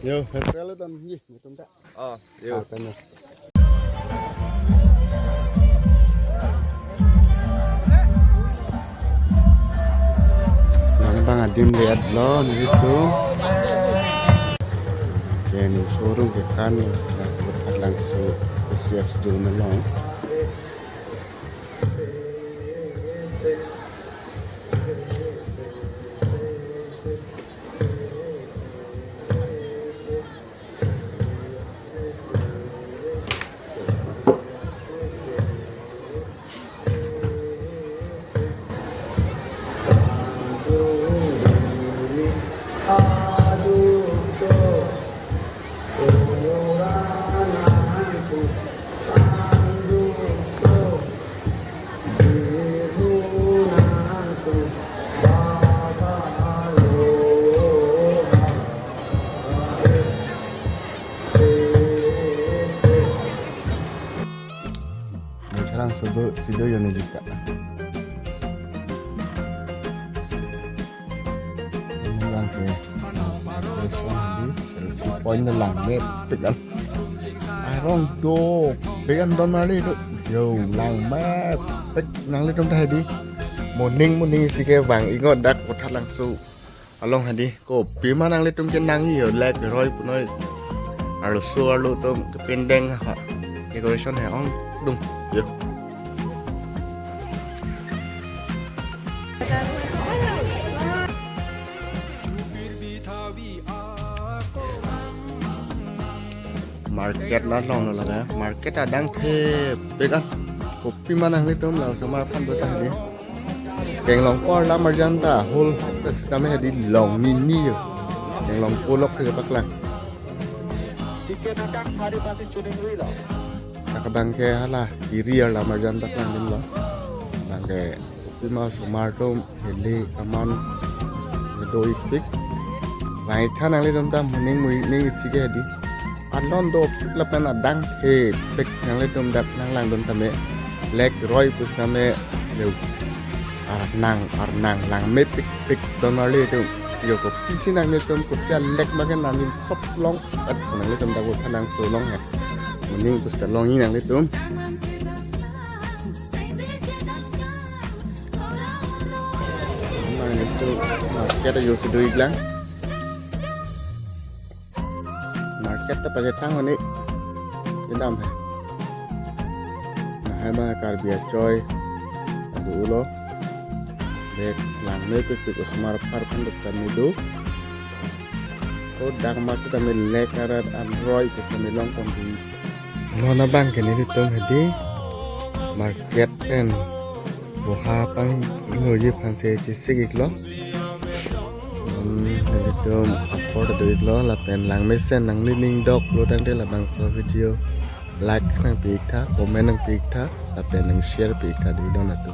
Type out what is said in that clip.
Yo, hasil dan gì, chúng ta. Yêu. Tên này. Nah, bang Adim lihat lo gitu. Ini showroom ke kan, nah buat langsung siap sejauh melong. Sekarang sido yang juga. Ini langke. Selfie point na lang net. Tekan. Arong do. Began don mali do. Yo lang map. Tek nang le trong thai đi. Morning si ke vàng ingot dak một thắt lang su. Along hadi ko pima nang le trong chen nang yo lek roi punoi. Alo su alo tom ke pendeng ha. Decoration hai ong dung. Yo. Market nó lòng là cái market là đang thuê biết ăn kopi mana nang litom là sama pan bota đi keng long por la marjanta hol cái system này đi long mini yo keng long polok ke baklang tak bangke hala iri la marjanta kan dim lo bangke kopi ma sumartom heli aman doi pik lai than nang litom ta morning mui ni sige di Anon do lapan adang he pek nang le dom dak nang lang don tame lek roi pus name leu arnang lang me pik don le dom yo ko pisi nang le dom ko pia lek magan namin sop long at nang le dom dak ko thanang so long he muning pus ka long nang le dom mang itu market yo sido iglang kita pakai tangan ini jendam hai nah hai ba kar bia coy adu ulo dek lang me pe ko smar par kan dostan nido ko dak mas ta me lekarat android ko sta me long kon di nona bang kene ditom hedi market en boha pang ingoje phanse chisig lo Dom upload duit lo là pen lang mesen nang lining dok lo đang đây là bằng số video like nang pik tha comment nang pik tha là pen nang share pik tha di don atu